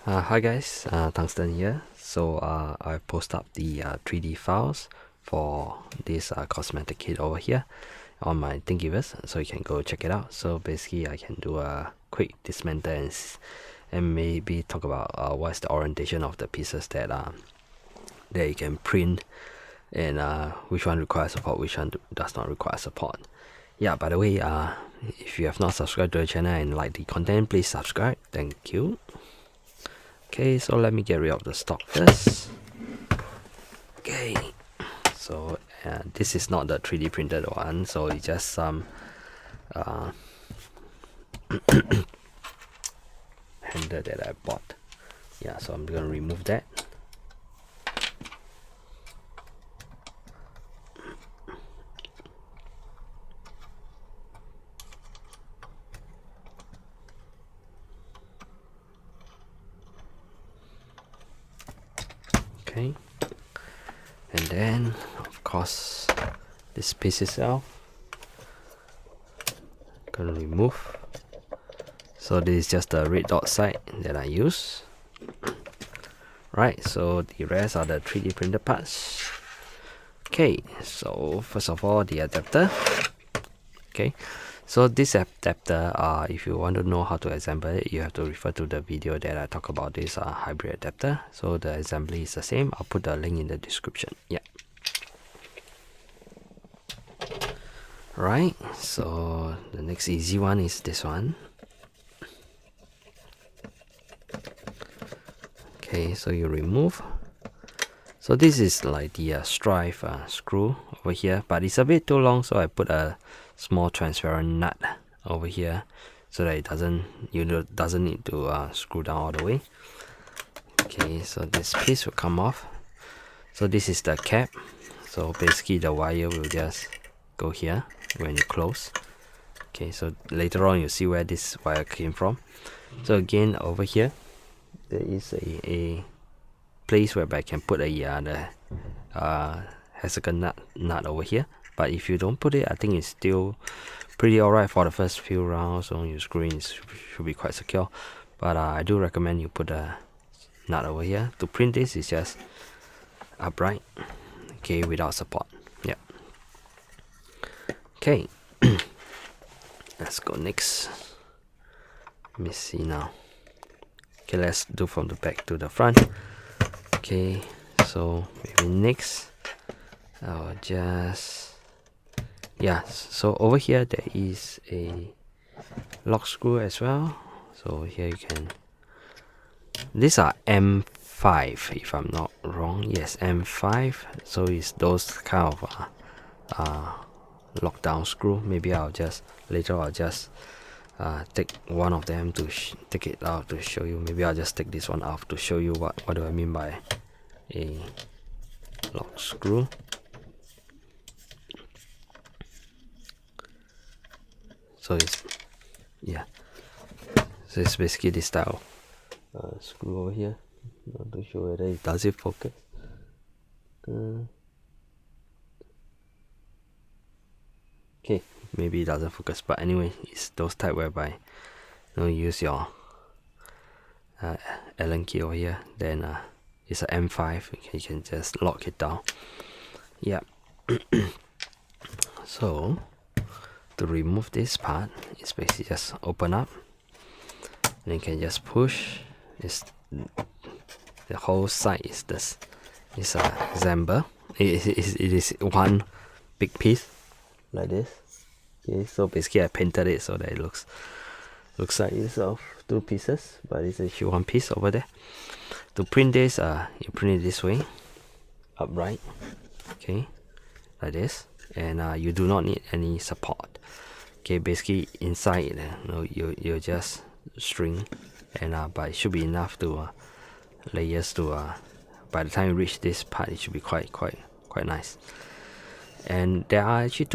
Hi guys, Tungsten here. So I post up the 3D files for this cosmetic kit over here on my Thingiverse, so you can go check it out. So basically I can do a quick dismantle and maybe talk about what's the orientation of the pieces that you can print, and which one requires support, which one does not require support. Yeah, by the way, if you have not subscribed to the channel and like the content, please subscribe. Thank you. Okay, so let me get rid of the stock first. Okay, so this is not the 3D printed one, so it's just some handle that I bought. Yeah, so I'm gonna remove that. Okay, and then of course this piece itself gonna remove. So this is just the red dot side that I use. Right, so the rest are the 3D printed parts. Okay, so first of all, the adapter. Okay, so this adapter, if you want to know how to assemble it, you have to refer to the video that I talk about this hybrid adapter. So the assembly is the same. I'll put the link in the description. Yeah. Right, so the next easy one is this one. Okay, so you remove. So this is like the Stryfe screw over here, but it's a bit too long, so I put a small transparent nut over here so that it doesn't need to screw down all the way. Okay, so this piece will come off. So this is the cap. So basically the wire will just go here when you close. Okay, so later on you'll see where this wire came from. So again, over here there is a place whereby I can put the hexagon nut over here. But if you don't put it, I think it's still pretty alright for the first few rounds. On your screen it should be quite secure. But I do recommend you put a nut over here. To print this is just upright, okay, without support. Yeah. Okay. Let's go next. Let me see now. Okay, let's do from the back to the front. Okay, so maybe next I'll just, yeah, so over here there is a lock screw as well. So here you can, these are M5 if I'm not wrong. Yes, M5. So it's those kind of lockdown screw. Maybe I'll just take one of them to take it out to show you. Maybe I'll just take this one off to show you what do I mean by a lock screw. So it's, yeah, so it's basically this style screw over here. Not too sure whether it does it focus. Okay, maybe it doesn't focus, but anyway, it's those type whereby you use your Allen key over here. Then it's an M5. You can just lock it down. Yeah. So to remove this part, it's basically just open up, and you can just push. The whole side is this. It's a Zamba. It is one big piece like this. Okay, so basically I painted it so that it looks like it's of two pieces, but it's actually one piece over there. To print this, you print it this way, upright, okay, like this, and you do not need any support. Okay, basically inside you just string, and but it should be enough to layers to by the time you reach this part, it should be quite nice. And there are actually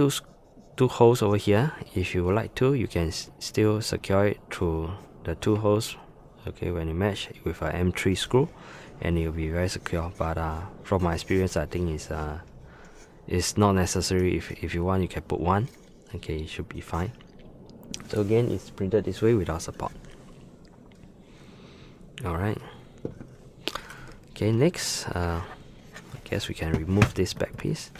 two holes over here. If you would like to, you can still secure it through the two holes, okay, when you match with a M3 screw, and it will be very secure. But from my experience, I think it's not necessary. If you want, you can put one. Okay, it should be fine. So again, it's printed this way without support. Alright. Okay, next, I guess we can remove this back piece.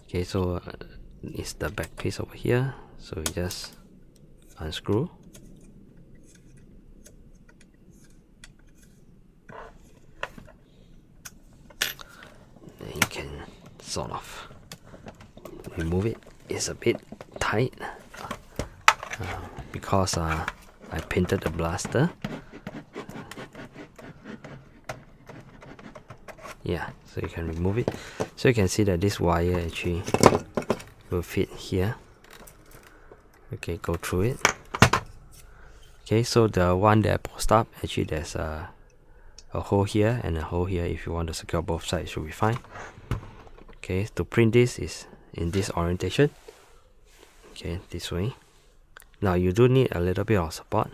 Okay, so it's the back piece over here, so we just unscrew. Then you can sort of remove it. It's a bit tight because I painted the blaster. Yeah, so you can remove it. So you can see that this wire actually will fit here. Okay, go through it. Okay, so the one that I post up, actually there's a hole here and a hole here. If you want to secure both sides, it should be fine. Okay, to print this is in this orientation. Okay, this way. Now you do need a little bit of support.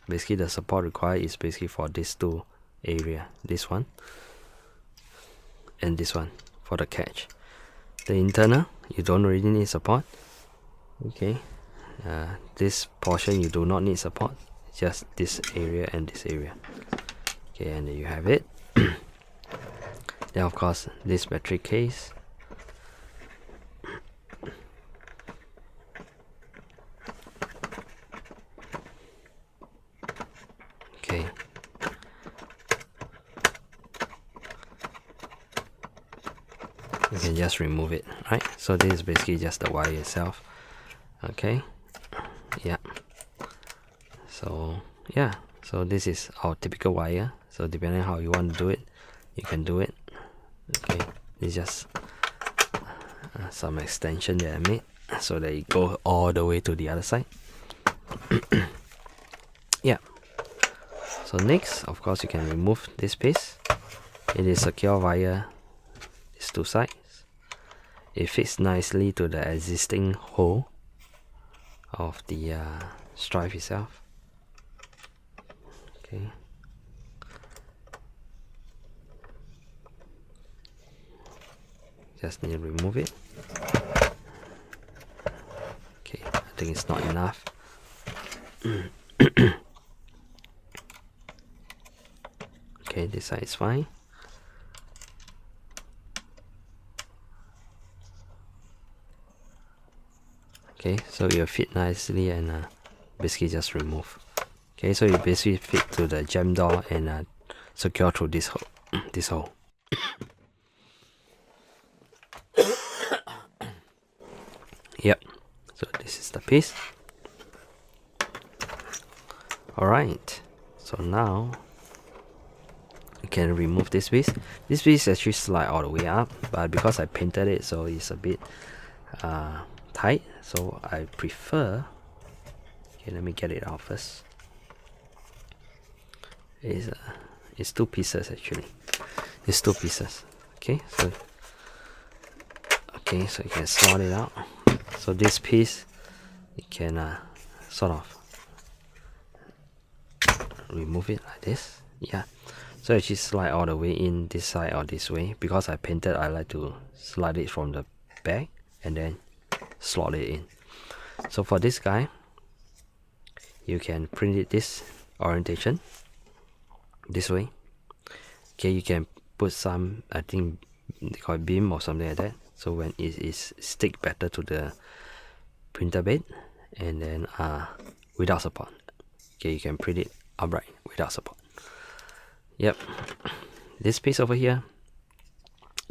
Basically the support required is basically for these two area, this one and this one for the catch. The internal, you don't really need support. Okay, this portion you do not need support, just this area and this area. Okay, and there you have it. Then of course this battery case. Okay, you can just remove it, right? So this is basically just the wire itself. Okay, yeah. So yeah, so this is our typical wire. So depending on how you want to do it, you can do it. Okay, it's just some extension that I made so that it goes all the way to the other side. Yeah. So next, of course, you can remove this piece. It is secure via these two sides. It fits nicely to the existing hole of the Stryfe itself. Okay. Just need to remove it. Okay, I think it's not enough. Okay, this side is fine. Okay, so it will fit nicely and basically just remove. Okay, so it basically fit to the jam door and secure through this hole. This hole. Yep. So this is the piece. Alright. So now you can remove this piece. This piece actually slide all the way up, but because I painted it, so it's a bit tight. So I prefer. Okay, let me get it out first. It's two pieces actually. It's two pieces. Okay, so you can slot it out. So this piece, you can sort of remove it like this. Yeah. So actually slide all the way in this side or this way. Because I painted, I like to slide it from the back and then slot it in. So for this guy, you can print it this orientation this way. Okay, you can put some, I think they call it beam or something like that, so when it is stick better to the printer bed, and then without support. Okay, you can print it upright without support. Yep. This piece over here,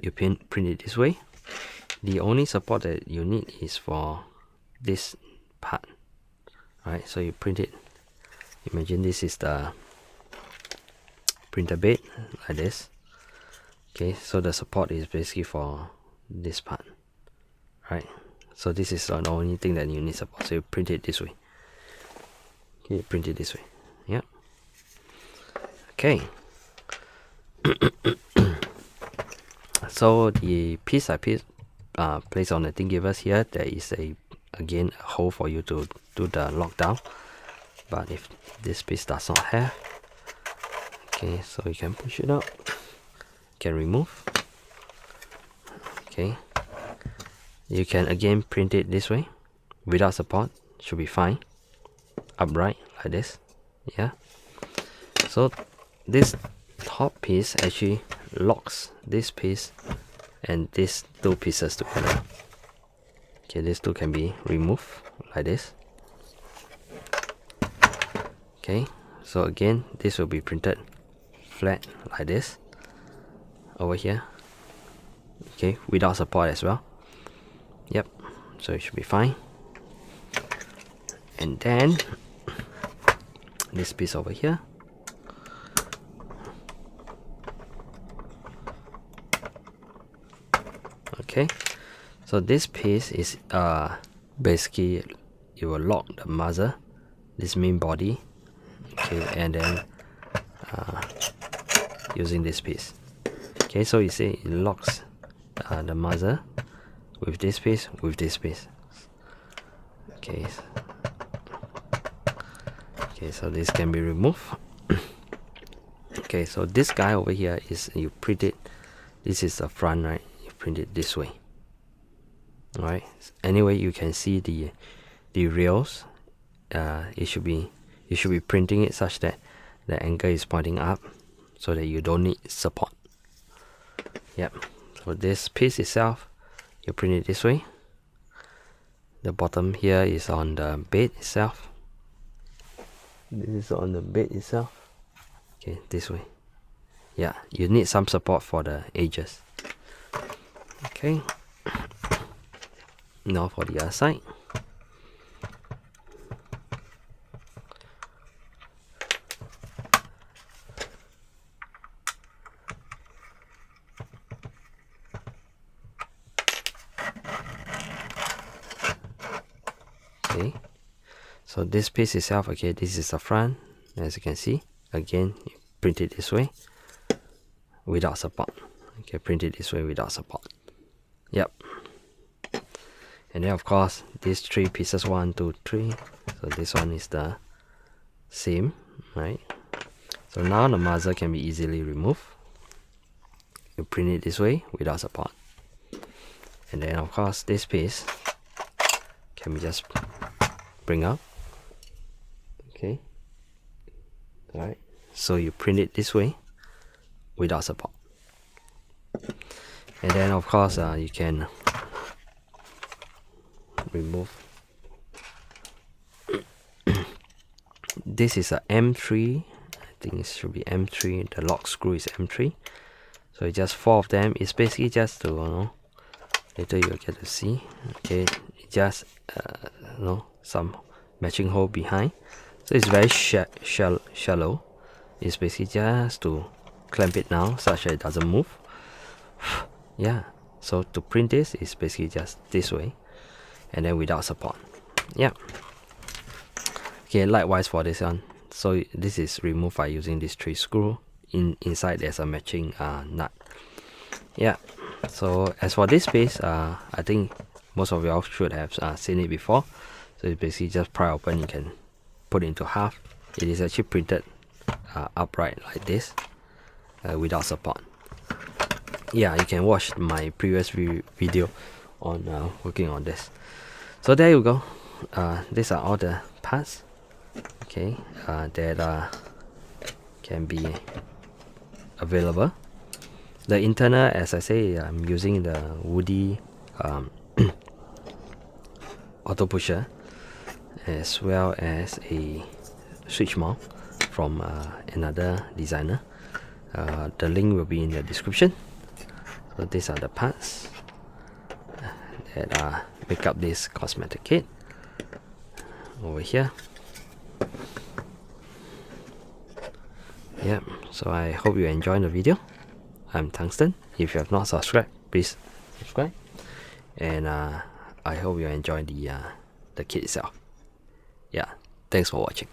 you print it this way. The only support that you need is for this part. Right, so you print it. Imagine this is the printer bed like this. Okay, so the support is basically for this part. Right, so this is the only thing that you need support. So you print it this way. Okay, print it this way. Yeah. Okay. So the piece I placed on the Thingiverse here, there is again a hole for you to do the lockdown. But if this piece does not have, okay, so you can push it out, can remove. Okay, you can again print it this way. without support should be fine. Upright like this. Yeah. So this top piece actually locks this piece and these two pieces together. Okay, these two can be removed like this. Okay, so again, this will be printed flat like this over here. Okay, without support as well. Yep, so it should be fine. And then this piece over here. Okay, so this piece is basically it will lock the muzzle, this main body. Okay, and then using this piece. Okay, so you see it locks the muzzle with this piece, with this piece. Okay. Okay, so this can be removed. Okay, so this guy over here is, you print it, this is the front, right? You print it this way. Alright, anyway, you can see the rails. You should be printing it such that the angle is pointing up, so that you don't need support. Yep, so this piece itself, you print it this way. The bottom here is on the bed itself. This is on the bed itself. Okay, this way. Yeah, you need some support for the edges. Okay, now for the other side. Okay, so this piece itself, okay, this is the front, as you can see. Again, you print it this way without support. Okay, print it this way without support. Yep. And then of course these three pieces, 1, 2, 3. So this one is the same, right? So now the muzzle can be easily removed. You print it this way without support. And then of course this piece can be just bring up. Okay. Alright. So you print it this way without support. And then of course you can remove. This is a M3. I think it should be M3. The lock screw is M3. So it's just 4 of them. It's basically just to, you know, later you'll get to see. Okay, just you know, some matching hole behind. So it's very shallow. It's basically just to clamp it down such that it doesn't move. Yeah, so to print this is basically just this way, and then without support. Yeah. Okay, likewise for this one. So this is removed by using this 3 screw. Inside there's a matching nut. Yeah. So as for this piece, I think most of y'all should have seen it before. So it's basically just pry open. You can put it into half. It is actually printed upright like this, without support. Yeah, you can watch my previous video on working on this. So there you go. These are all the parts, okay, that can be available. The internal, as I say, I'm using the woody auto pusher, as well as a switch mount from another designer. The link will be in the description. So these are the parts that make up this cosmetic kit over here. Yeah, so I hope you enjoyed the video. I'm Tungsten. If you have not subscribed, please subscribe. And I hope you enjoy the kit itself. Yeah, thanks for watching.